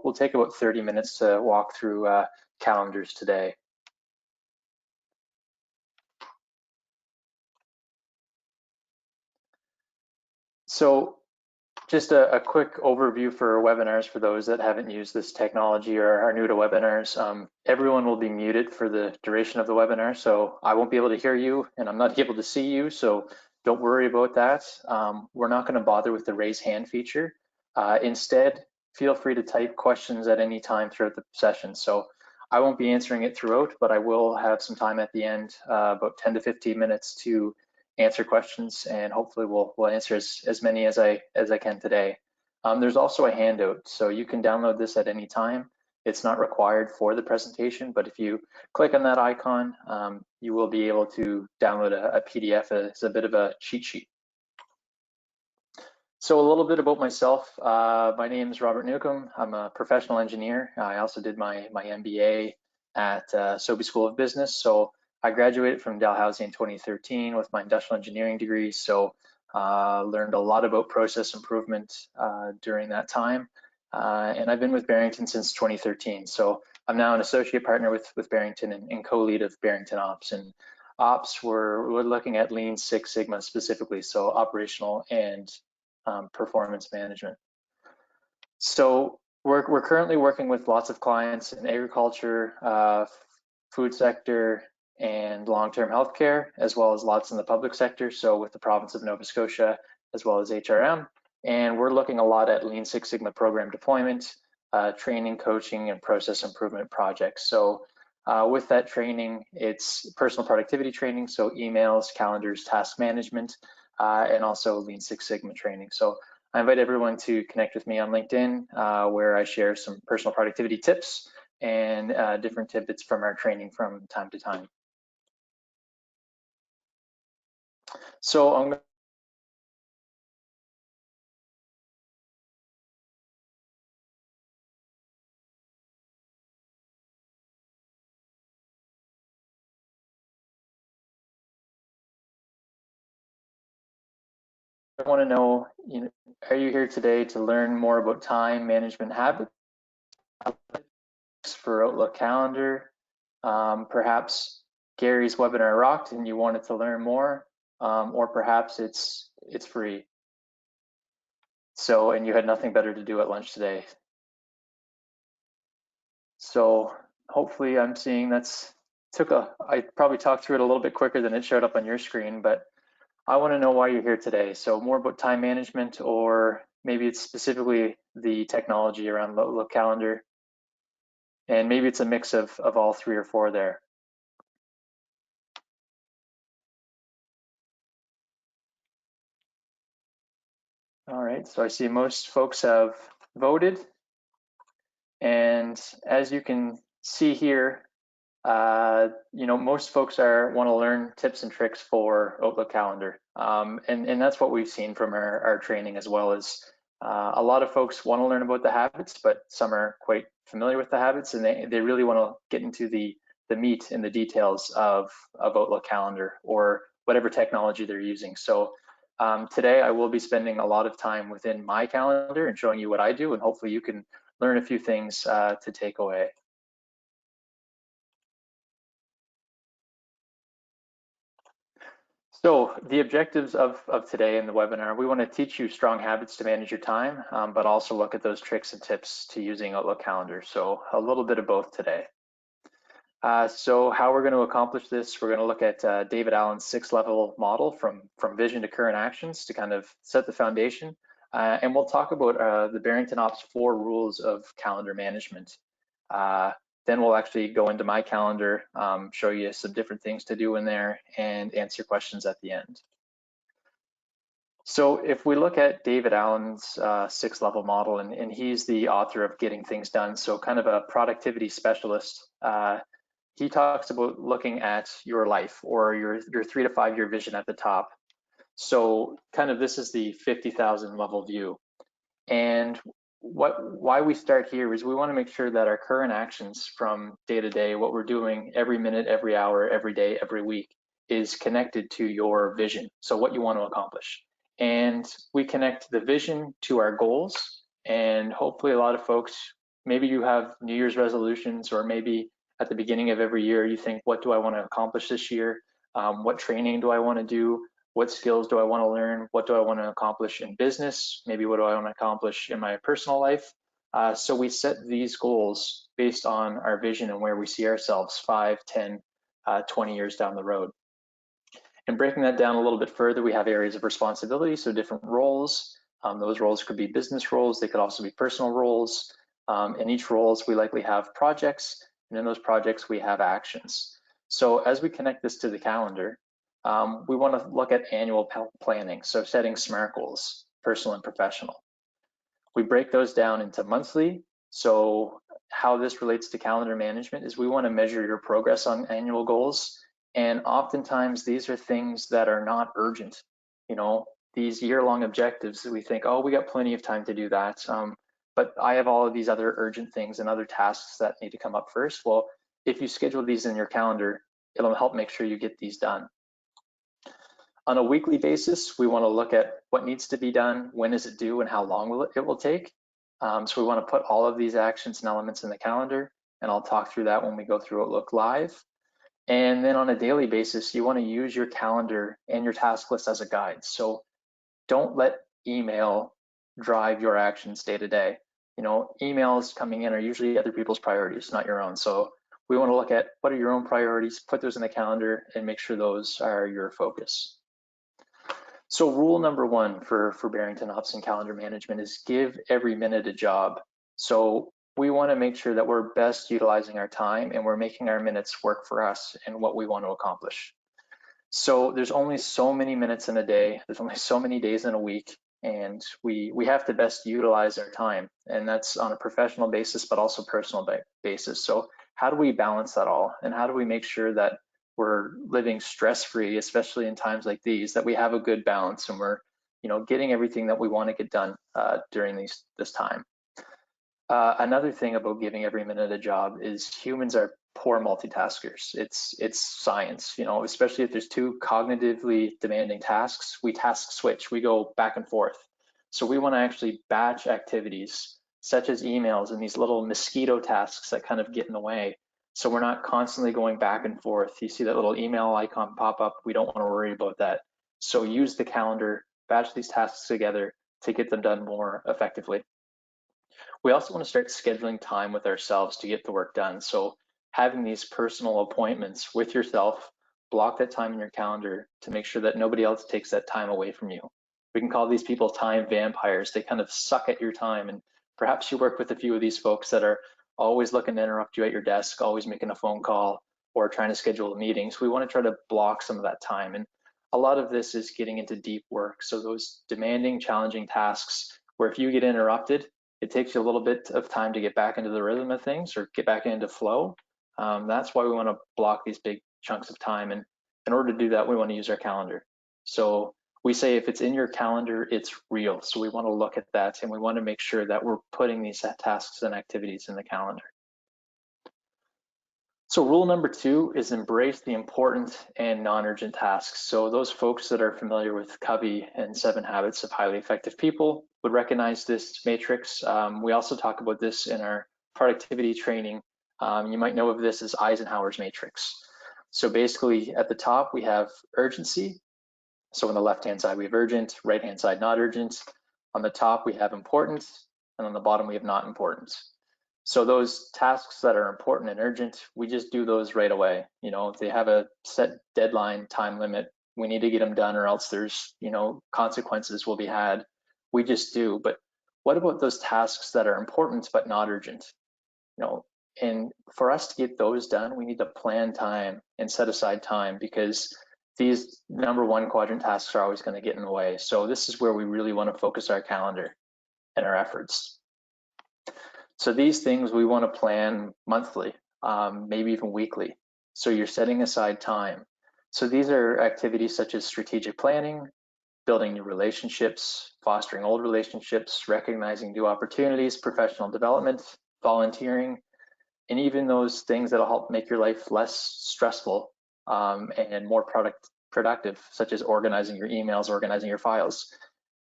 we'll take about 30 minutes to walk through calendars today. So just a quick overview for webinars for those that haven't used this technology or are new to webinars. Everyone will be muted for the duration of the webinar, so I won't be able to hear you and I'm not able to see you, so don't worry about that. We're not going to bother with the raise hand feature. Instead, feel free to type questions at any time throughout the session. So I won't be answering it throughout, but I will have some time at the end, about 10 to 15 minutes to answer questions, and hopefully we'll answer as many as I can today. There's also a handout, so you can download this at any time. It's not required for the presentation, but if you click on that icon, you will be able to download a PDF as a bit of a cheat sheet. So a little bit about myself. My name is Robert Newcomb. I'm a professional engineer. I also did my MBA at Sobey School of Business. So I graduated from Dalhousie in 2013 with my industrial engineering degree. So learned a lot about process improvement during that time. And I've been with Barrington since 2013. So I'm now an associate partner with Barrington and co-lead of Barrington Ops. And Ops, we're looking at Lean Six Sigma specifically, so operational and performance management. So we're currently working with lots of clients in agriculture, food sector, and long-term healthcare, as well as lots in the public sector. So with the province of Nova Scotia, as well as HRM. And we're looking a lot at Lean Six Sigma program deployment, training, coaching, and process improvement projects. So with that training, it's personal productivity training, so emails, calendars, task management, and also Lean Six Sigma training. So I invite everyone to connect with me on LinkedIn, where I share some personal productivity tips and different tidbits from our training from time to time. So I'm I want to know, are you here today to learn more about time management habits for Outlook Calendar? Perhaps Gary's webinar rocked and you wanted to learn more, or perhaps it's free. So, and you had nothing better to do at lunch today. So hopefully I'm seeing I probably talked through it a little bit quicker than it showed up on your screen, but I want to know why you're here today. So more about time management, or maybe it's specifically the technology around Outlook Calendar, and maybe it's a mix of all 3 or 4 there. All right, so I see most folks have voted, and as you can see here, most folks want to learn tips and tricks for Outlook Calendar, and that's what we've seen from our training, as well as a lot of folks want to learn about the habits, but some are quite familiar with the habits, and they really want to get into the meat and the details of Outlook Calendar or whatever technology they're using. So today I will be spending a lot of time within my calendar and showing you what I do, and hopefully you can learn a few things to take away. So the objectives of today in the webinar, we want to teach you strong habits to manage your time, but also look at those tricks and tips to using Outlook Calendar. So a little bit of both today. So how we're going to accomplish this, we're going to look at David Allen's 6-level model from vision to current actions to kind of set the foundation. And we'll talk about the Barrington Ops 4 rules of calendar management. Then we'll actually go into my calendar, show you some different things to do in there, and answer questions at the end. So if we look at David Allen's 6-level model, and he's the author of Getting Things Done, so kind of a productivity specialist, he talks about looking at your life or your 3 to 5 year vision at the top. So kind of this is the 50,000 level view. And why we start here is we want to make sure that our current actions from day to day, what we're doing every minute, every hour, every day, every week, is connected to your vision. So what you want to accomplish. And we connect the vision to our goals. And hopefully a lot of folks maybe you have New Year's resolutions, or maybe at the beginning of every year, you think, what do I want to accomplish this year? What training do I want to do? What skills do I want to learn? What do I want to accomplish in business? Maybe what do I want to accomplish in my personal life? So we set these goals based on our vision and where we see ourselves 5, 10, 20 years down the road. And breaking that down a little bit further, we have areas of responsibility, so different roles. Those roles could be business roles, they could also be personal roles. In each roles, we likely have projects, and in those projects, we have actions. So as we connect this to the calendar, we want to look at annual planning, so setting SMART goals, personal and professional. We break those down into monthly. So how this relates to calendar management is we want to measure your progress on annual goals. And oftentimes these are things that are not urgent. You know, these year-long objectives, we think, oh, we got plenty of time to do that. But I have all of these other urgent things and other tasks that need to come up first. Well, if you schedule these in your calendar, it'll help make sure you get these done. On a weekly basis, we want to look at what needs to be done, when is it due, and how long it will take. So we want to put all of these actions and elements in the calendar, and I'll talk through that when we go through Outlook Live. And then on a daily basis, you want to use your calendar and your task list as a guide. So don't let email drive your actions day to day. You know, emails coming in are usually other people's priorities, not your own. So we want to look at what are your own priorities, put those in the calendar, and make sure those are your focus. So rule number one for Barrington Hobson calendar management is give every minute a job. So we want to make sure that we're best utilizing our time and we're making our minutes work for us and what we want to accomplish. So there's only so many minutes in a day, there's only so many days in a week, and we have to best utilize our time. And that's on a professional basis, but also personal basis. So how do we balance that all? And how do we make sure that we're living stress-free, especially in times like these, that we have a good balance and we're, you know, getting everything that we want to get done during this time. Another thing about giving every minute a job is humans are poor multitaskers. It's science, you know, especially if there's two cognitively demanding tasks, we task switch, we go back and forth. So we want to actually batch activities such as emails and these little mosquito tasks that kind of get in the way. So we're not constantly going back and forth. You see that little email icon pop up, we don't want to worry about that. So use the calendar, batch these tasks together to get them done more effectively. We also want to start scheduling time with ourselves to get the work done. So having these personal appointments with yourself, block that time in your calendar to make sure that nobody else takes that time away from you. We can call these people time vampires. They kind of suck at your time. And perhaps you work with a few of these folks that are always looking to interrupt you at your desk, always making a phone call or trying to schedule meetings. We want to try to block some of that time. And a lot of this is getting into deep work. So those demanding, challenging tasks where if you get interrupted, it takes you a little bit of time to get back into the rhythm of things or get back into flow. That's why we want to block these big chunks of time. And in order to do that, we want to use our calendar. So we say if it's in your calendar, it's real. So we want to look at that and we want to make sure that we're putting these tasks and activities in the calendar. So rule number two is embrace the important and non-urgent tasks. So those folks that are familiar with Covey and 7 Habits of Highly Effective People would recognize this matrix. We also talk about this in our productivity training. You might know of this as Eisenhower's matrix. So basically at the top, we have urgency. So on the left-hand side, we have urgent, right-hand side, not urgent. On the top, we have important, and on the bottom, we have not important. So those tasks that are important and urgent, we just do those right away. You know, if they have a set deadline, time limit, we need to get them done or else there's, you know, consequences will be had. We just do. But what about those tasks that are important but not urgent? You know, and for us to get those done, we need to plan time and set aside time because these number one quadrant tasks are always going to get in the way. So this is where we really want to focus our calendar and our efforts. So these things we want to plan monthly, maybe even weekly. So you're setting aside time. So these are activities such as strategic planning, building new relationships, fostering old relationships, recognizing new opportunities, professional development, volunteering, and even those things that'll help make your life less stressful and more productive, such as organizing your emails, organizing your files.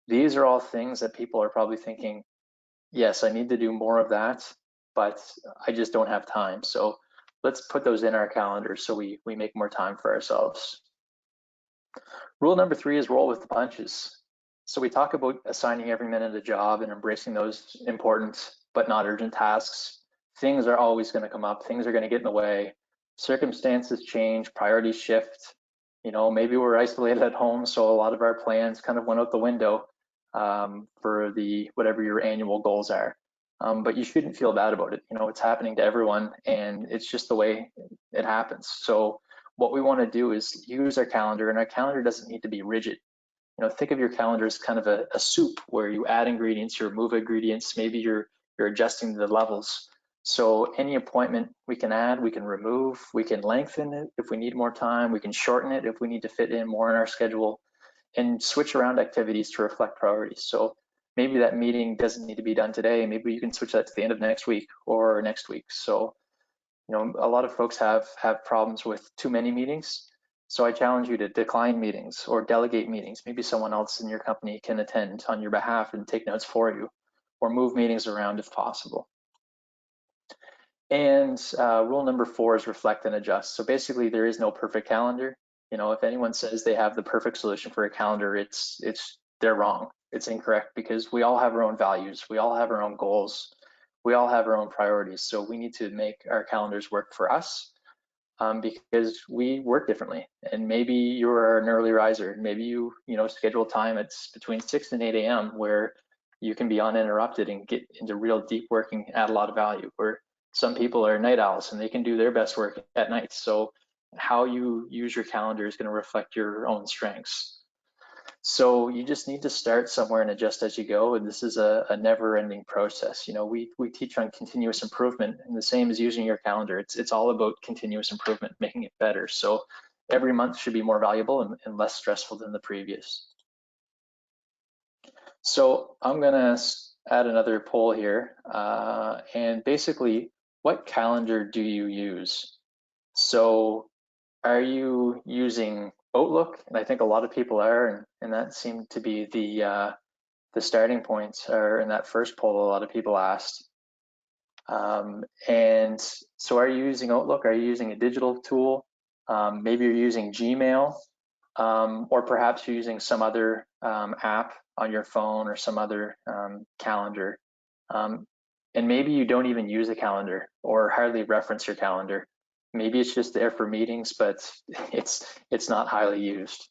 These are all things that people are probably thinking, yes, I need to do more of that, but I just don't have time. So let's put those in our calendar so we make more time for ourselves. Rule number 3 is roll with the punches. So we talk about assigning every minute a job and embracing those important but not urgent tasks. Things are always going to come up. Things are going to get in the way. Circumstances change, priorities shift. You know, maybe we're isolated at home, so a lot of our plans kind of went out the window for the whatever your annual goals are. But you shouldn't feel bad about it. You know, it's happening to everyone, and it's just the way it happens. So what we want to do is use our calendar, and our calendar doesn't need to be rigid. You know, think of your calendar as kind of a soup where you add ingredients, you remove ingredients, maybe you're adjusting the levels. So any appointment we can add, we can remove, we can lengthen it if we need more time, we can shorten it if we need to fit in more in our schedule, and switch around activities to reflect priorities. So maybe that meeting doesn't need to be done today. Maybe you can switch that to the end of next week or next week. So, you know, a lot of folks have problems with too many meetings. So I challenge you to decline meetings or delegate meetings. Maybe someone else in your company can attend on your behalf and take notes for you, or move meetings around if possible. And rule number 4 is reflect and adjust. So basically, there is no perfect calendar. You know, if anyone says they have the perfect solution for a calendar, they're wrong. It's incorrect, because we all have our own values, we all have our own goals, we all have our own priorities. So we need to make our calendars work for us, because we work differently. And maybe you're an early riser. Maybe you schedule time it's between 6 and 8 a.m. where you can be uninterrupted and get into real deep work and add a lot of value. Or some people are night owls and they can do their best work at night. So how you use your calendar is going to reflect your own strengths. So you just need to start somewhere and adjust as you go. And this is a never-ending process. You know, we teach on continuous improvement, and the same as using your calendar. It's all about continuous improvement, making it better. So every month should be more valuable and less stressful than the previous. So I'm gonna add another poll here, and basically, what calendar do you use? So are you using Outlook? And I think a lot of people are, and that seemed to be the starting point, or in that first poll, a lot of people asked. And so are you using Outlook? Are you using a digital tool? Maybe you're using Gmail, or perhaps you're using some other app on your phone or some other calendar. And maybe you don't even use a calendar or hardly reference your calendar. Maybe it's just there for meetings, but it's not highly used.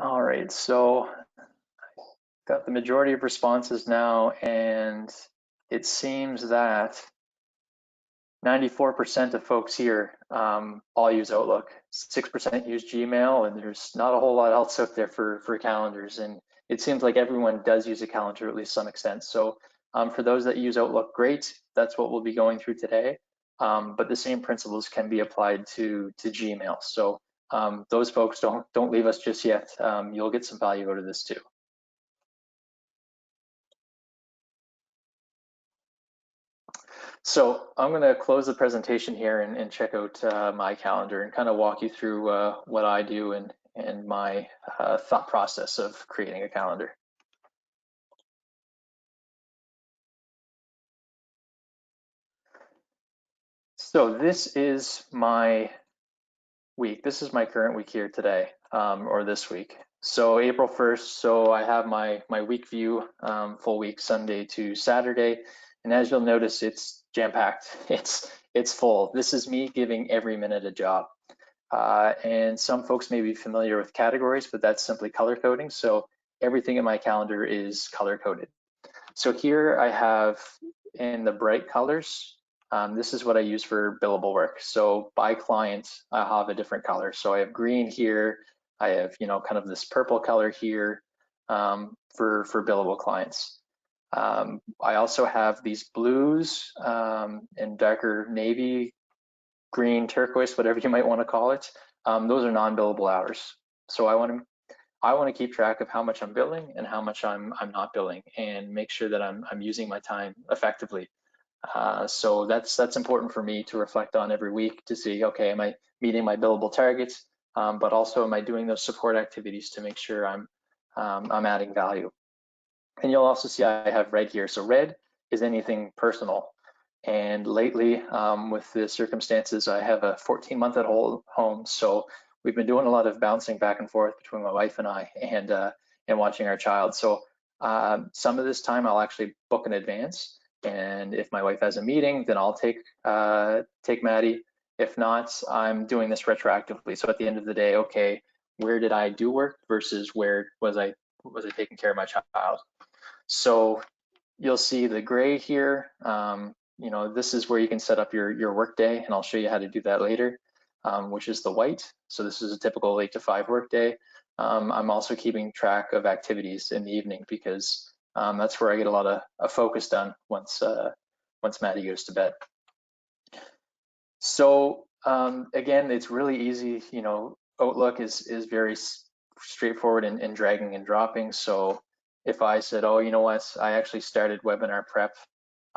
All right, so got the majority of responses now, and it seems that 94% of folks here all use Outlook, 6% use Gmail, and there's not a whole lot else out there for calendars. And it seems like everyone does use a calendar at least some extent. So for those that use Outlook, great. That's what we'll be going through today. But the same principles can be applied to Gmail. So those folks don't leave us just yet. You'll get some value out of this too. So I'm going to close the presentation here and check out my calendar and kind of walk you through what I do and my thought process of creating a calendar. So this is my week. This is my current week here today, or this week. So April 1st, so I have my week view, full week, Sunday to Saturday. And as you'll notice, it's jam-packed. It's full. This is me giving every minute a job. And some folks may be familiar with categories, but that's simply color coding. So everything in my calendar is color coded. So here I have in the bright colors, this is what I use for billable work. So by client, I have a different color. So I have green here. I have, kind of this purple color here for billable clients. I also have these blues and darker navy, green, turquoise, whatever you might want to call it. Those are non-billable hours. So I want to keep track of how much I'm billing and how much I'm not billing, and make sure that I'm using my time effectively. So that's important for me to reflect on every week to see, okay, am I meeting my billable targets? But also, am I doing those support activities to make sure I'm adding value? And you'll also see I have red here. So red is anything personal. And lately, with the circumstances, I have a 14-month-old home. So we've been doing a lot of bouncing back and forth between my wife and I, and watching our child. So some of this time I'll actually book in advance. And if my wife has a meeting, then I'll take Maddie. If not, I'm doing this retroactively. So at the end of the day, okay, where did I do work versus where was I taking care of my child? So you'll see the gray here. This is where you can set up your work day, and I'll show you how to do that later, which is the white. So this is a typical 8 to 5 work day. I'm also keeping track of activities in the evening because that's where I get a lot of focus done once Maddie goes to bed. So again, it's really easy. Outlook is very straightforward in dragging and dropping. So if I said, oh, you know what, I actually started webinar prep,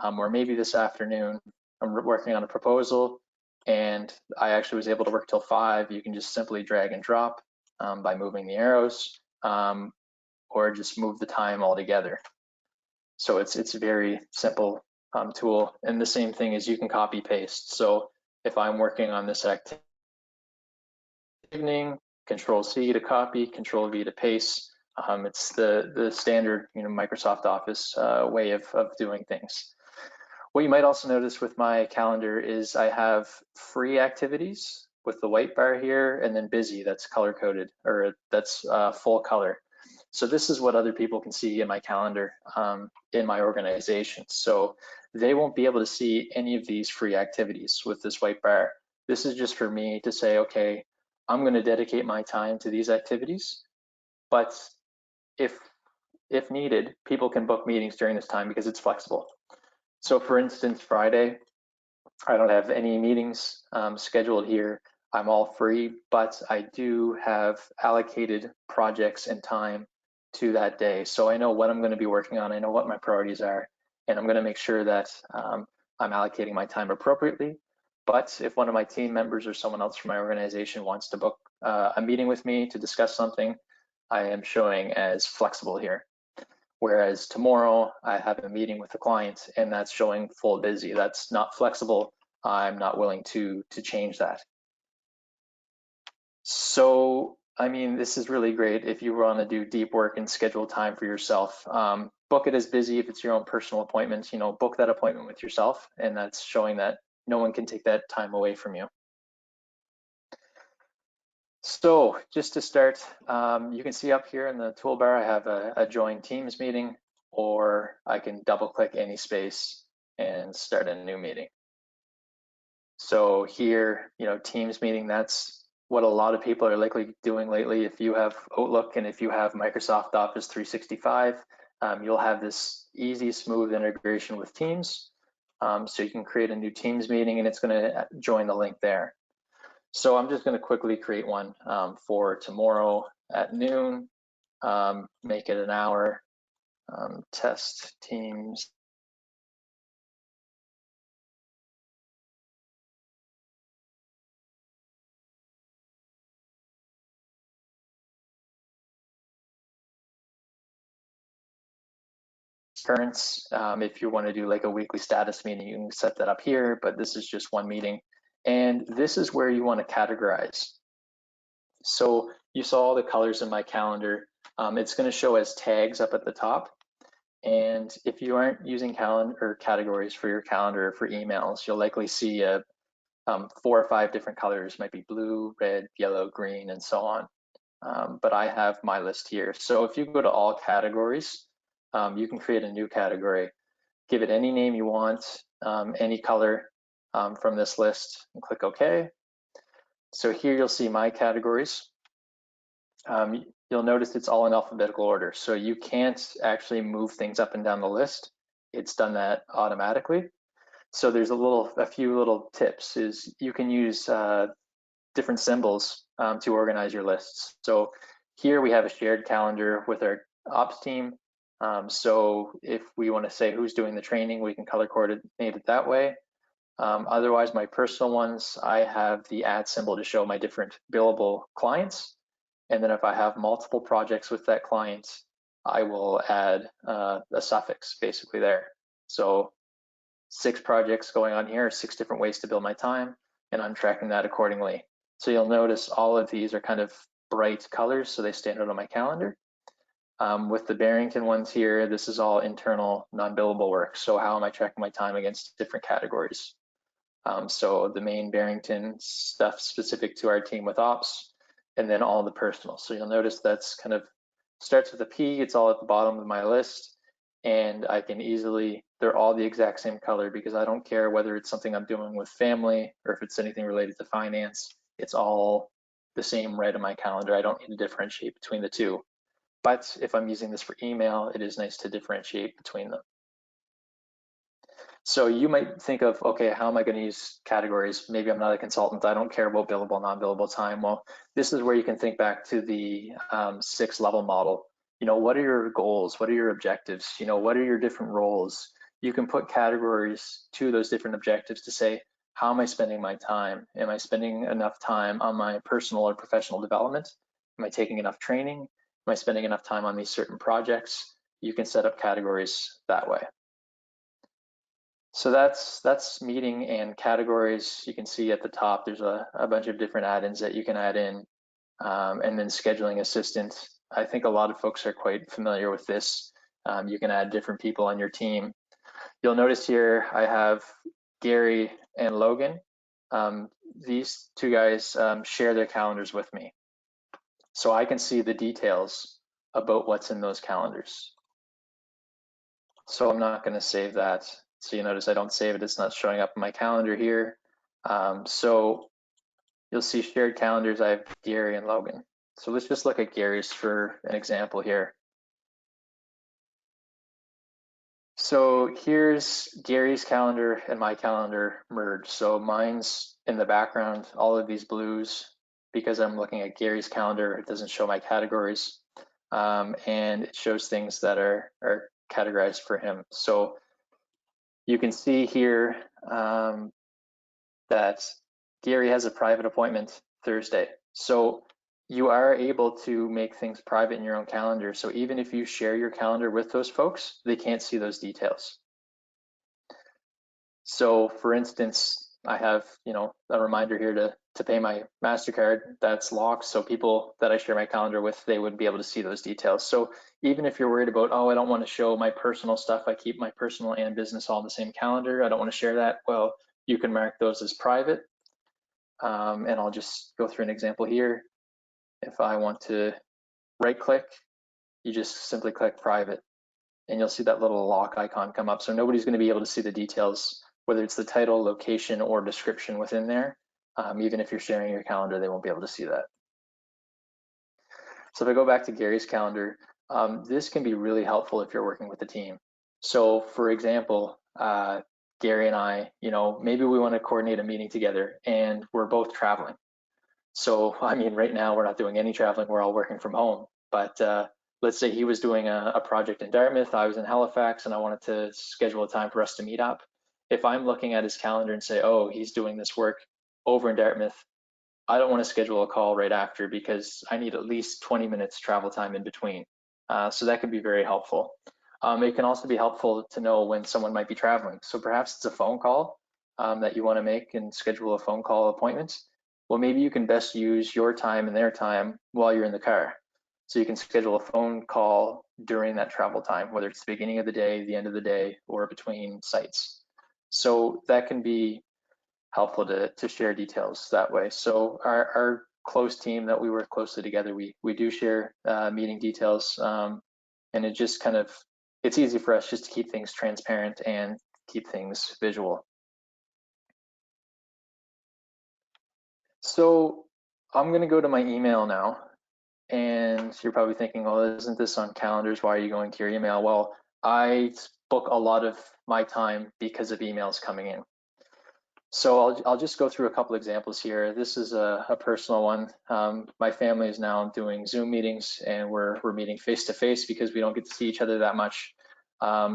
or maybe this afternoon I'm working on a proposal and I actually was able to work till 5, you can just simply drag and drop by moving the arrows, or just move the time altogether. So it's a very simple tool. And the same thing is you can copy paste. So if I'm working on this activity, Control C to copy, Control V to paste. It's the standard Microsoft Office way of doing things. What you might also notice with my calendar is I have free activities with the white bar here, and then busy, that's color coded, or that's full color. So this is what other people can see in my calendar in my organization. So they won't be able to see any of these free activities with this white bar. This is just for me to say, okay, I'm going to dedicate my time to these activities, but if needed, people can book meetings during this time because it's flexible. So for instance, Friday, I don't have any meetings scheduled here. I'm all free, but I do have allocated projects and time to that day. So I know what I'm going to be working on. I know what my priorities are, and I'm going to make sure that I'm allocating my time appropriately. But if one of my team members or someone else from my organization wants to book a meeting with me to discuss something, I am showing as flexible here. Whereas tomorrow I have a meeting with the client and that's showing full busy. That's not flexible. I'm not willing to change that. So, I mean, this is really great if you want to do deep work and schedule time for yourself. Book it as busy if it's your own personal appointment. Book that appointment with yourself, and that's showing that no one can take that time away from you. So just to start, you can see up here in the toolbar, I have a join Teams meeting, or I can double click any space and start a new meeting. So here, Teams meeting, that's what a lot of people are likely doing lately. If you have Outlook and if you have Microsoft Office 365, you'll have this easy, smooth integration with Teams. So you can create a new Teams meeting and it's going to join the link there. So I'm just going to quickly create one for tomorrow at noon, make it an hour, test Teams. Currents. If you want to do like a weekly status meeting, you can set that up here, but this is just one meeting. And this is where you want to categorize. So you saw all the colors in my calendar. It's going to show as tags up at the top. And if you aren't using calendar or categories for your calendar or for emails, you'll likely see 4 or 5 different colors, might be blue, red, yellow, green, and so on. But I have my list here. So if you go to all categories, you can create a new category, give it any name you want, any color from this list, and click OK. So here you'll see my categories. You'll notice it's all in alphabetical order. So you can't actually move things up and down the list. It's done that automatically. So there's a few little tips is you can use different symbols to organize your lists. So here we have a shared calendar with our ops team. So if we want to say who's doing the training, we can color coordinate it that way. Otherwise, my personal ones, I have the @ symbol to show my different billable clients. And then if I have multiple projects with that client, I will add a suffix basically there. So 6 projects going on here, 6 different ways to build my time, and I'm tracking that accordingly. So you'll notice all of these are kind of bright colors, so they stand out on my calendar. With the Barrington ones here, this is all internal non-billable work. So how am I tracking my time against different categories? So the main Barrington stuff specific to our team with ops, and then all the personal. So you'll notice that's kind of starts with a P, it's all at the bottom of my list, and I can easily, they're all the exact same color because I don't care whether it's something I'm doing with family or if it's anything related to finance, it's all the same red in my calendar. I don't need to differentiate between the two. But if I'm using this for email, it is nice to differentiate between them. So you might think of, okay, how am I going to use categories? Maybe I'm not a consultant. I don't care about billable, non-billable time. Well, this is where you can think back to the 6-level model. You know, what are your goals? What are your objectives? You know, what are your different roles? You can put categories to those different objectives to say, how am I spending my time? Am I spending enough time on my personal or professional development? Am I taking enough training? Am I spending enough time on these certain projects? You can set up categories that way. So that's meeting and categories. You can see at the top, there's a bunch of different add-ins that you can add in. And then scheduling assistant. I think a lot of folks are quite familiar with this. You can add different people on your team. You'll notice here I have Gary and Logan. These 2 guys share their calendars with me. So I can see the details about what's in those calendars. So I'm not going to save that. So you notice I don't save it, it's not showing up in my calendar here. So you'll see shared calendars, I have Gary and Logan. So let's just look at Gary's for an example here. So here's Gary's calendar and my calendar merged. So mine's in the background, all of these blues, because I'm looking at Gary's calendar, it doesn't show my categories. And it shows things that are categorized for him. So you can see here that Gary has a private appointment Thursday. So you are able to make things private in your own calendar. So even if you share your calendar with those folks, they can't see those details. So for instance, I have, you know, a reminder here to pay my MasterCard that's locked. So people that I share my calendar with, they wouldn't be able to see those details. So even if you're worried about, oh, I don't want to show my personal stuff, I keep my personal and business all in the same calendar, I don't want to share that, well, you can mark those as private. And I'll just go through an example here. If I want to right click, you just simply click private and you'll see that little lock icon come up. So nobody's going to be able to see the details, whether it's the title, location, or description within there. Even if you're sharing your calendar, they won't be able to see that. So if I go back to Gary's calendar, this can be really helpful if you're working with a team. So for example, Gary and I, you know, maybe we want to coordinate a meeting together and we're both traveling. So, I mean, right now we're not doing any traveling, we're all working from home. But let's say he was doing a project in Dartmouth, I was in Halifax, and I wanted to schedule a time for us to meet up. If I'm looking at his calendar and say, oh, he's doing this work over in Dartmouth, I don't want to schedule a call right after because I need at least 20 minutes travel time in between. So that can be very helpful. It can also be helpful to know when someone might be traveling. So perhaps it's a phone call that you want to make and schedule a phone call appointment. Well, maybe you can best use your time and their time while you're in the car. So you can schedule a phone call during that travel time, whether it's the beginning of the day, the end of the day, or between sites. So that can be helpful to share details that way. So our close team that we work closely together, we do share meeting details, and it just kind of, it's easy for us just to keep things transparent and keep things visual. So I'm going to go to my email now, and you're probably thinking, well, isn't this on calendars? Why are you going to your email? Well, I book a lot of my time because of emails coming in. So I'll just go through a couple examples here. This is a personal one. My family is now doing Zoom meetings, and we're meeting face to face because we don't get to see each other that much.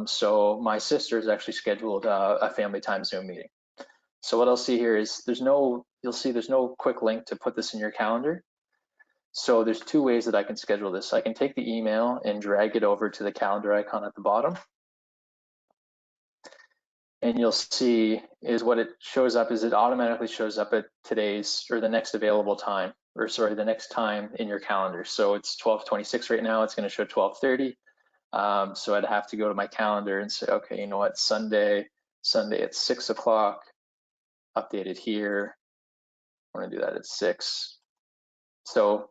So my sister has actually scheduled a family time Zoom meeting. So what I'll see here is you'll see there's no quick link to put this in your calendar. So there's two ways that I can schedule this. I can take the email and drag it over to the calendar icon at the bottom. And you'll see is what it shows up is it automatically shows up at today's or the next available time, or sorry, the next time in your calendar. So it's 12:26 right now. It's going to show 12:30. So I'd have to go to my calendar and say, okay, you know what, Sunday at 6 o'clock, update it here. I want to do that at 6. So,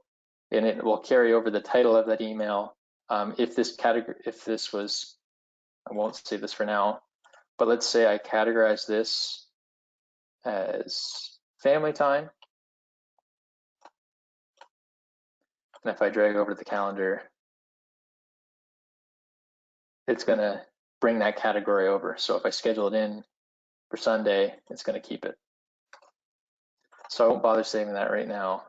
and it will carry over the title of that email. If this was, I won't say this for now, but let's say I categorize this as family time. And if I drag over to the calendar, it's going to bring that category over. So if I schedule it in for Sunday, it's going to keep it. So I won't bother saving that right now.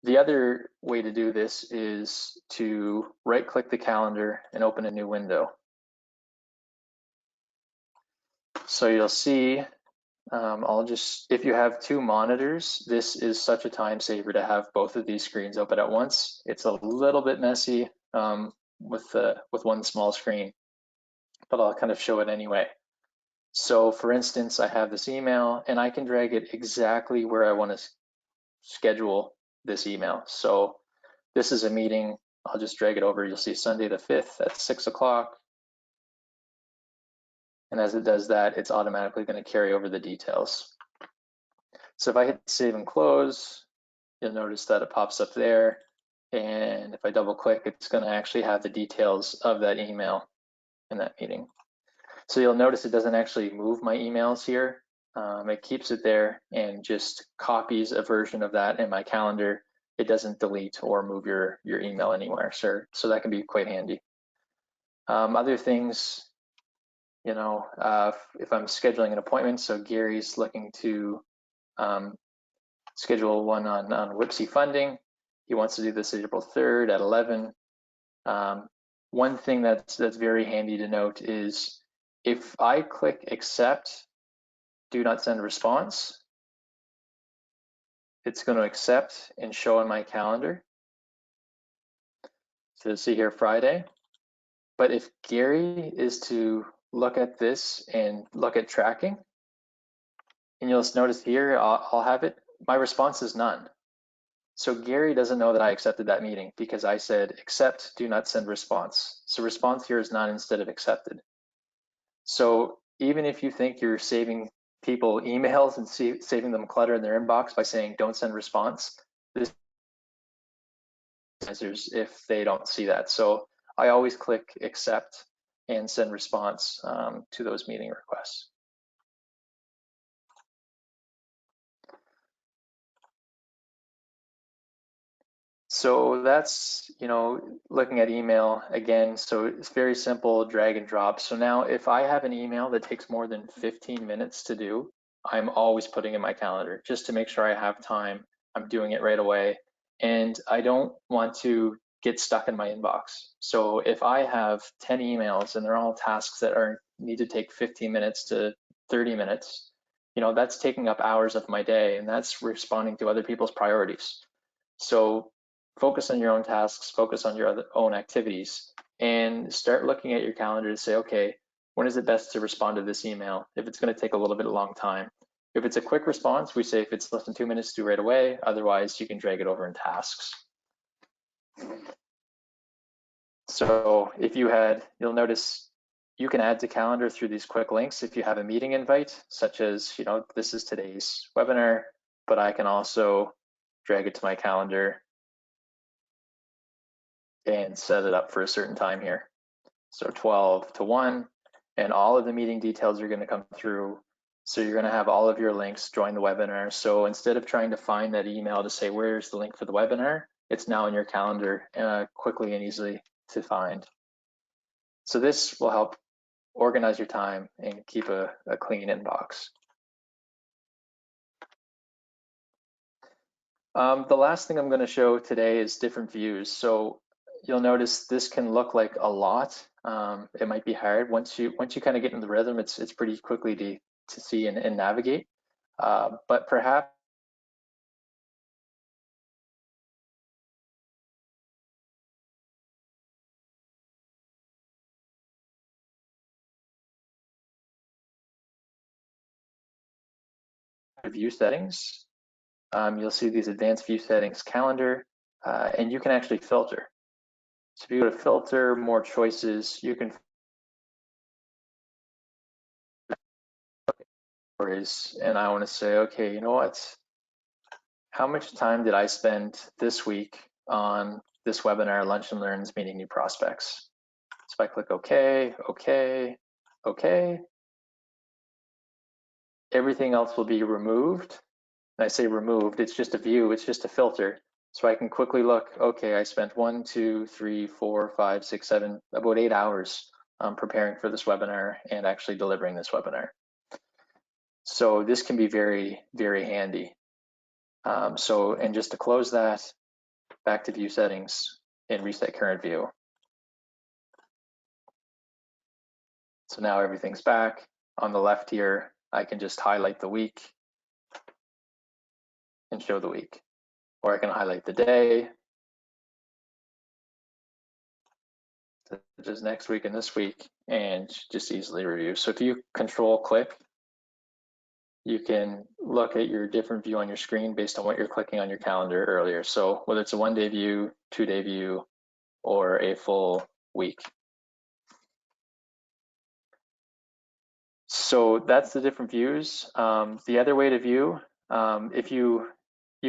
The other way to do this is to right-click the calendar and open a new window. So you'll see, if you have two monitors, this is such a time saver to have both of these screens open at once. It's a little bit messy with one small screen, but I'll kind of show it anyway. So for instance, I have this email and I can drag it exactly where I want to schedule this email. So this is a meeting. I'll just drag it over. You'll see Sunday the 5th at 6 o'clock. And as it does that, it's automatically going to carry over the details. So if I hit save and close, you'll notice that it pops up there. And if I double click, it's going to actually have the details of that email in that meeting. So you'll notice it doesn't actually move my emails here. It keeps it there and just copies a version of that in my calendar. It doesn't delete or move your email anywhere. So that can be quite handy. Other things, you know, if I'm scheduling an appointment, so Gary's looking to schedule one on WIPSI funding. He wants to do this April 3rd at 11. One thing that's very handy to note is if I click accept, do not send a response, it's going to accept and show on my calendar. So see here Friday. But if Gary is to look at this and look at tracking, and you'll notice here, I'll have it, my response is none. So Gary doesn't know that I accepted that meeting because I said accept, do not send response. So response here is none instead of accepted. So even if you think you're saving people emails and saving them clutter in their inbox by saying don't send response, this is if they don't see that. So I always click accept and send response to those meeting requests. So that's, you know, looking at email again. So it's very simple, drag and drop. So now if I have an email that takes more than 15 minutes to do, I'm always putting in my calendar just to make sure I have time. I'm doing it right away. And I don't want to get stuck in my inbox. So if I have 10 emails and they're all tasks that need to take 15 minutes to 30 minutes, you know, that's taking up hours of my day and that's responding to other people's priorities. So focus on your own tasks, focus on your own activities, and start looking at your calendar to say, okay, when is it best to respond to this email? If it's going to take a little bit of long time. If it's a quick response, we say if it's less than 2 minutes, do right away. Otherwise, you can drag it over in tasks. So if you'll notice you can add to calendar through these quick links if you have a meeting invite, such as, you know, this is today's webinar, but I can also drag it to my calendar and set it up for a certain time here. So 12 to 1, and all of the meeting details are going to come through. So you're going to have all of your links join the webinar. So instead of trying to find that email to say, where's the link for the webinar? It's now in your calendar quickly and easily to find. So this will help organize your time and keep a clean inbox. The last thing I'm going to show today is different views. So you'll notice this can look like a lot. It might be hard once you kind of get in the rhythm. It's pretty quickly to see and navigate. But perhaps to view settings, you'll see these advanced view settings calendar, and you can actually filter. So if you go to filter, more choices, you can and I want to say, okay, you know what? How much time did I spend this week on this webinar, Lunch and Learns, meeting new prospects? So if I click OK, OK, OK, everything else will be removed. And I say removed, it's just a view, it's just a filter. So I can quickly look, okay, I spent 1, 2, 3, 4, 5, 6, 7, about 8 hours preparing for this webinar and actually delivering this webinar. So this can be very, very handy. And just to close that, back to view settings and reset current view. So now everything's back. On the left here, I can just highlight the week and show the week. Or I can highlight the day, just next week and this week, and just easily review. So if you control click, you can look at your different view on your screen based on what you're clicking on your calendar earlier. So whether it's a 1-day view, 2-day view, or a full week. So that's the different views. The other way to view, if you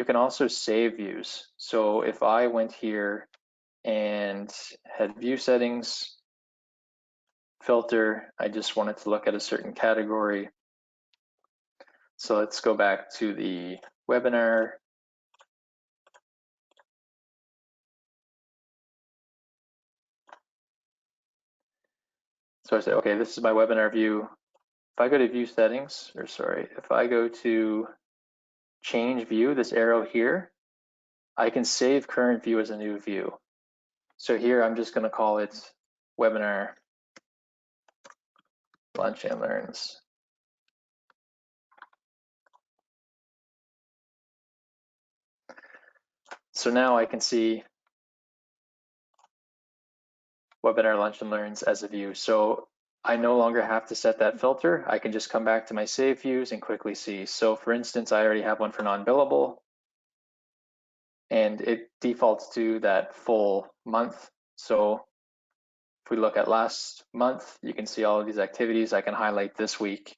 can also save views. So if I went here and had view settings, filter, I just wanted to look at a certain category. So let's go back to the webinar. So I say, okay, this is my webinar view. If I go to view settings, or sorry, if I go to change view, this arrow here, I can save current view as a new view. So here I'm just going to call it webinar Lunch and Learns. So now I can see webinar Lunch and Learns as a view. So I no longer have to set that filter. I can just come back to my save views and quickly see. So for instance, I already have one for non-billable, and it defaults to that full month. So if we look at last month, you can see all of these activities. I can highlight this week.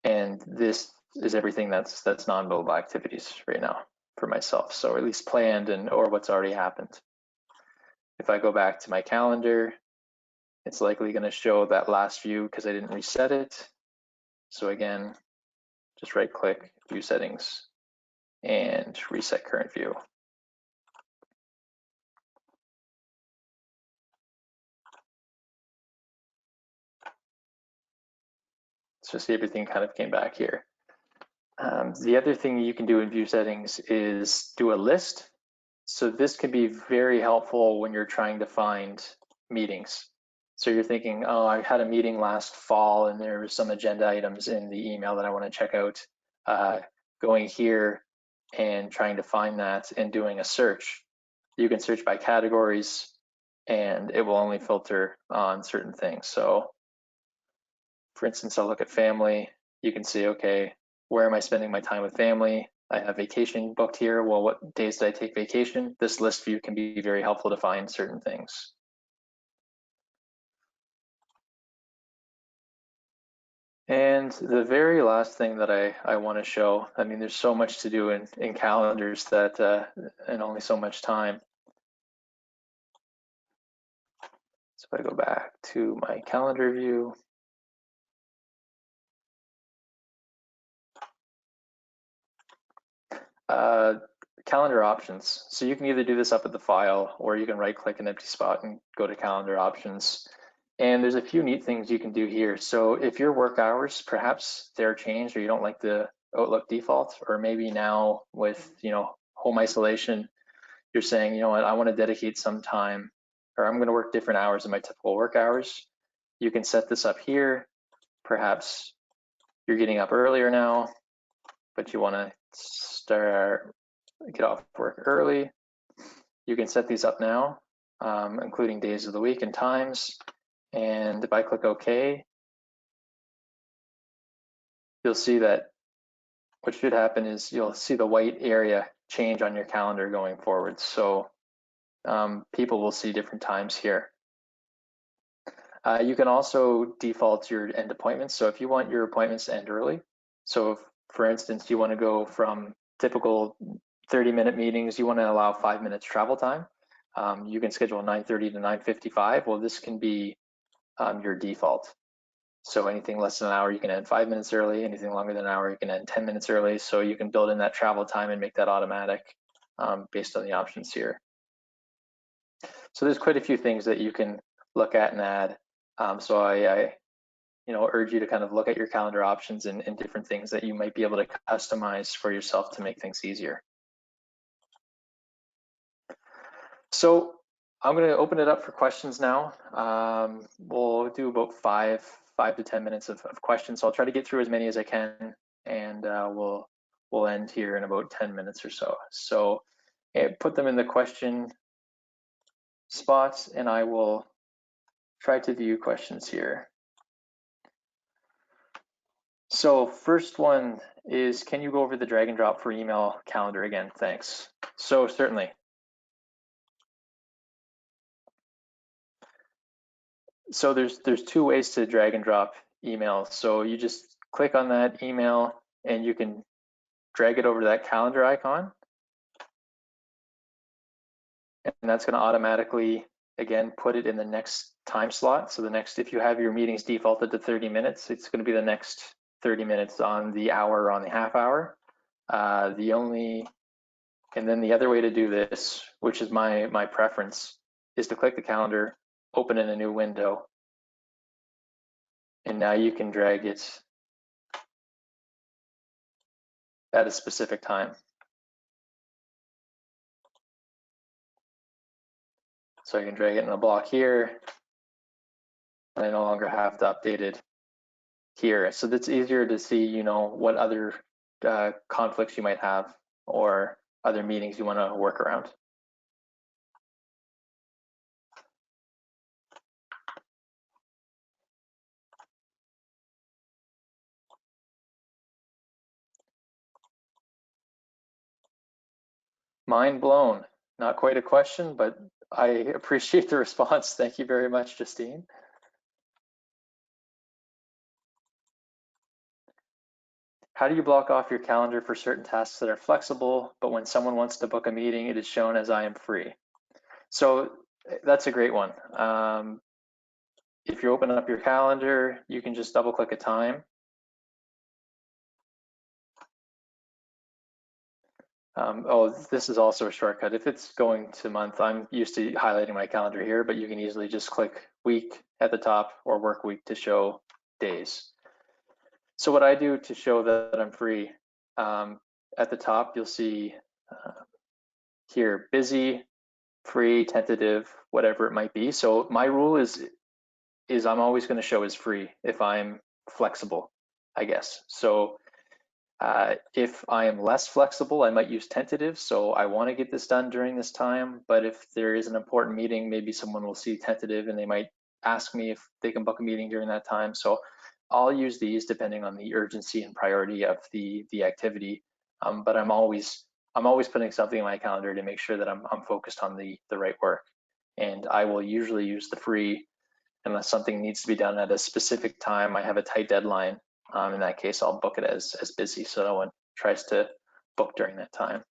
And this is everything that's non-billable activities right now for myself. So at least planned or what's already happened. If I go back to my calendar, it's likely going to show that last view because I didn't reset it. So again, just right click, view settings, and reset current view. So see everything kind of came back here. The other thing you can do in view settings is do a list. So this can be very helpful when you're trying to find meetings. So you're thinking, oh, I had a meeting last fall and there were some agenda items in the email that I want to check out. Going here and trying to find that and doing a search. You can search by categories and it will only filter on certain things. So for instance, I'll look at family. You can see, okay, where am I spending my time with family? I have vacation booked here. Well, what days did I take vacation? This list view can be very helpful to find certain things. And the very last thing that I want to show, I mean, there's so much to do in calendars that, and only so much time. So if I go back to my calendar view, calendar options. So you can either do this up at the file or you can right click an empty spot and go to calendar options. And there's a few neat things you can do here. So if your work hours, perhaps they're changed or you don't like the Outlook default, or maybe now with, home isolation, you're saying, you know what, I want to dedicate some time, or I'm going to work different hours than my typical work hours. You can set this up here. Perhaps you're getting up earlier now, but you want to get off work early. You can set these up now, including days of the week and times. And if I click OK, you'll see that what should happen is you'll see the white area change on your calendar going forward. So people will see different times here. You can also default your end appointments. So if you want your appointments to end early, so if, for instance, you want to go from typical 30-minute meetings, you want to allow 5 minutes travel time, you can schedule 9:30 to 9:55. Well, this can be your default. So anything less than an hour, you can end 5 minutes early. Anything longer than an hour, you can end 10 minutes early. So you can build in that travel time and make that automatic based on the options here. So there's quite a few things that you can look at and add. So I urge you to kind of look at your calendar options and different things that you might be able to customize for yourself to make things easier. So I'm going to open it up for questions now. We'll do about five to 10 minutes of questions. So I'll try to get through as many as I can, and we'll end here in about 10 minutes or so. So put them in the question spots, and I will try to view questions here. So first one is, can you go over the drag and drop for email calendar again? Thanks. So certainly. So there's two ways to drag and drop email. So you just click on that email and you can drag it over to that calendar icon. And that's going to automatically, again, put it in the next time slot. So the next, if you have your meetings defaulted to 30 minutes, it's going to be the next 30 minutes on the hour or on the half hour. And then the other way to do this, which is my preference, is to click the calendar, open in a new window, and now you can drag it at a specific time. So I can drag it in a block here, and I no longer have to update it here. So that's easier to see, what other conflicts you might have or other meetings you want to work around. Mind blown. Not quite a question, but I appreciate the response. Thank you very much, Justine. How do you block off your calendar for certain tasks that are flexible, but when someone wants to book a meeting, it is shown as I am free? So that's a great one. If you open up your calendar, you can just double click a time. This is also a shortcut. If it's going to month, I'm used to highlighting my calendar here, but you can easily just click week at the top or work week to show days. So what I do to show that I'm free, at the top, you'll see here, busy, free, tentative, whatever it might be. So my rule is I'm always going to show as free if I'm flexible, I guess. So if I am less flexible, I might use tentative. So I want to get this done during this time, but if there is an important meeting, maybe someone will see tentative and they might ask me if they can book a meeting during that time. So I'll use these depending on the urgency and priority of the activity. But I'm always putting something in my calendar to make sure that I'm focused on the right work. And I will usually use the free unless something needs to be done at a specific time. I have a tight deadline. In that case, I'll book it as busy so no one tries to book during that time.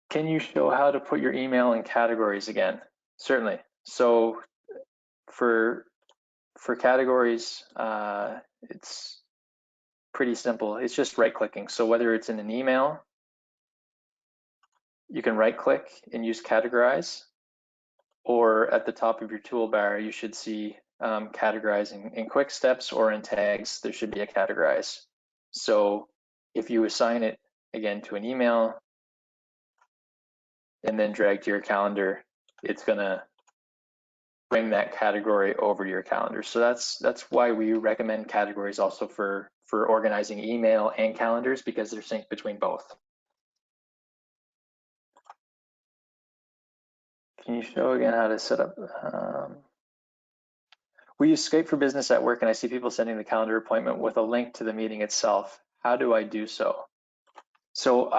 Can you show how to put your email in categories again? Certainly. So for categories, it's pretty simple. It's just right-clicking. So whether it's in an email, you can right-click and use categorize, or at the top of your toolbar, you should see categorizing in quick steps or in tags, there should be a categorize. So if you assign it again to an email and then drag to your calendar, it's gonna bring that category over to your calendar. So that's why we recommend categories also for organizing email and calendars, because they're synced between both. Can you show again how to set up? We use Skype for Business at work, and I see people sending the calendar appointment with a link to the meeting itself. How do I do so? So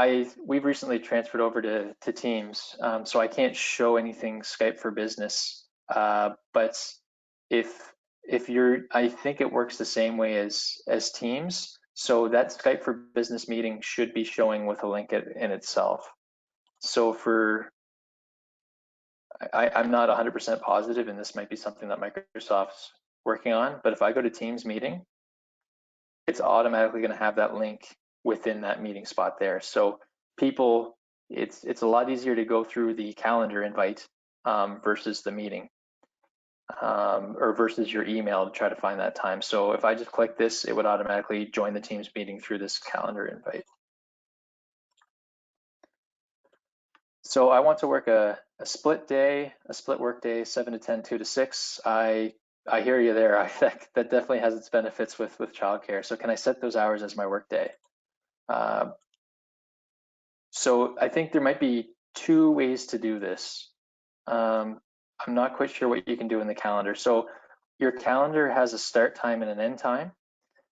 we've recently transferred over to Teams, so I can't show anything Skype for Business. But if you're, I think it works the same way as Teams. So that Skype for Business meeting should be showing with a link in itself. So I'm not 100% positive, and this might be something that Microsoft's working on, but if I go to Teams meeting, it's automatically going to have that link within that meeting spot there. So people, it's a lot easier to go through the calendar invite versus the meeting or versus your email to try to find that time. So if I just click this, it would automatically join the Teams meeting through this calendar invite. So I want to work a split day, a split work day, 7 to 10, 2 to 6. I hear you there. That definitely has its benefits with childcare. So can I set those hours as my work day? So I think there might be two ways to do this. I'm not quite sure what you can do in the calendar. So your calendar has a start time and an end time.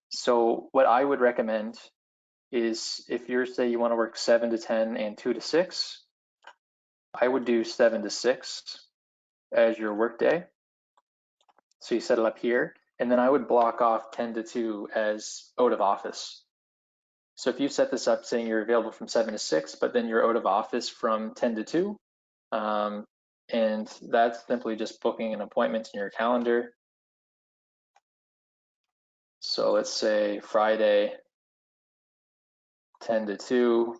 So what I would recommend is if you're, say you want to work 7 to 10 and 2 to 6, I would do 7 to 6 as your work day. So you set it up here, and then I would block off 10 to 2 as out of office. So if you set this up saying you're available from 7 to 6, but then you're out of office from 10 to 2, and that's simply just booking an appointment in your calendar. So let's say Friday, 10 to 2,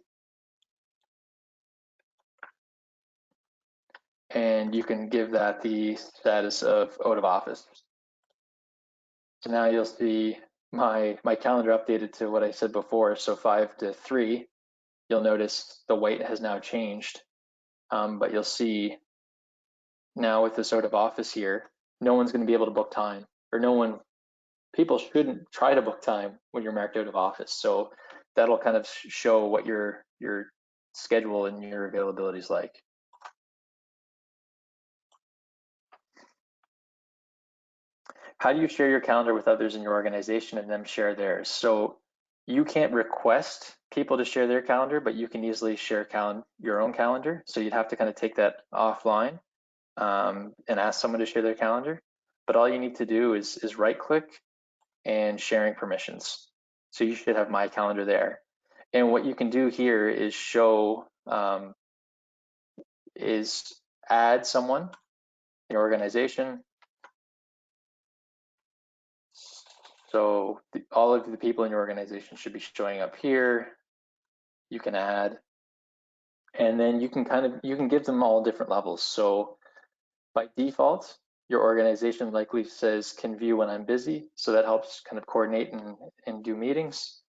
and you can give that the status of out of office. So now you'll see my calendar updated to what I said before. So 5 to 3, you'll notice the white has now changed, but you'll see now with this out of office here, no one's going to be able to book time, or people shouldn't try to book time when you're marked out of office. So that'll kind of show what your schedule and your availability is like. How do you share your calendar with others in your organization and them share theirs? So you can't request people to share their calendar, but you can easily share your own calendar. So you'd have to kind of take that offline and ask someone to share their calendar. But all you need to do is right click and sharing permissions. So you should have my calendar there. And what you can do here is add someone in your organization. So all of the people in your organization should be showing up here. You can add, and then you can give them all different levels. So by default, your organization likely says can view when I'm busy. So that helps kind of coordinate and do meetings,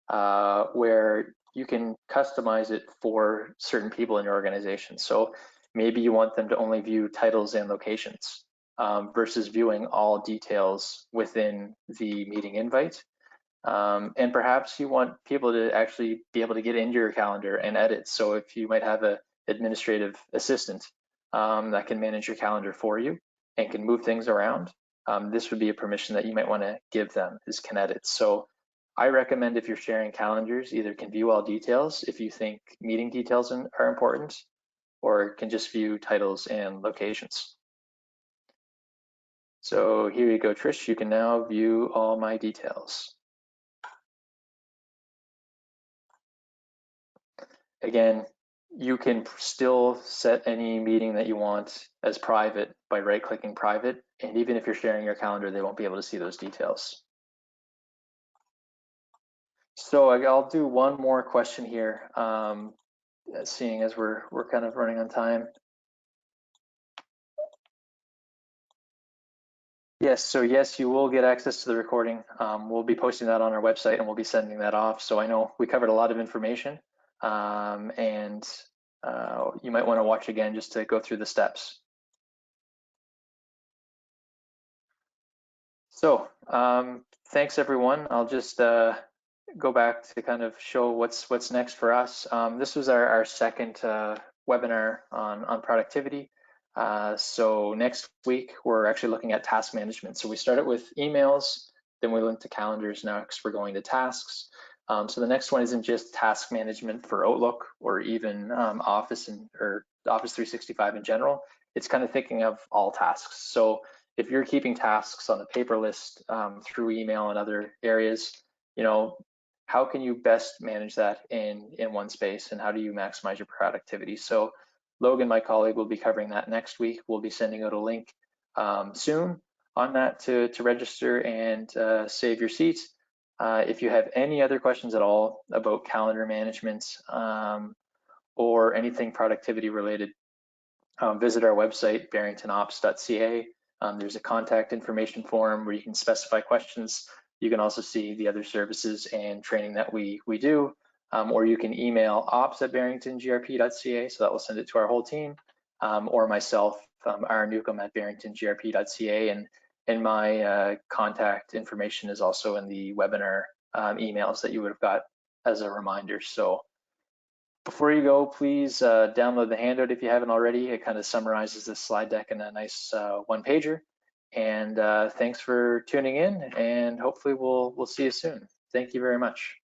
where you can customize it for certain people in your organization. So maybe you want them to only view titles and locations versus viewing all details within the meeting invite. And perhaps you want people to actually be able to get into your calendar and edit. So if you might have an administrative assistant that can manage your calendar for you and can move things around, this would be a permission that you might want to give them, is can edit. So I recommend if you're sharing calendars, either can view all details if you think meeting details are important, or can just view titles and locations. So here you go, Trish, you can now view all my details. Again, you can still set any meeting that you want as private by right-clicking private, and even if you're sharing your calendar, they won't be able to see those details. So I'll do one more question here, seeing as we're kind of running on time. Yes, so yes, you will get access to the recording. We'll be posting that on our website and we'll be sending that off. So I know we covered a lot of information, and you might want to watch again just to go through the steps. So thanks everyone. I'll just go back to kind of show what's next for us. This was our second webinar on productivity. So next week, we're actually looking at task management. So we started with emails, then we went to calendars. Next, we're going to tasks. So the next one isn't just task management for Outlook or even Office or Office 365 in general. It's kind of thinking of all tasks. So if you're keeping tasks on the paper list through email and other areas, you know, how can you best manage that in one space, and how do you maximize your productivity? So Logan, my colleague, will be covering that next week. We'll be sending out a link soon on that to register and save your seat. If you have any other questions at all about calendar management or anything productivity related, visit our website, barringtonops.ca. There's a contact information form where you can specify questions. You can also see the other services and training that we do, or you can email ops@barringtongrp.ca, so that will send it to our whole team, or myself, Aaron Newcomb at barringtongrp.ca, and my contact information is also in the webinar emails that you would have got as a reminder. So before you go, please download the handout if you haven't already. It kind of summarizes this slide deck in a nice one-pager. And thanks for tuning in, and hopefully we'll see you soon. Thank you very much.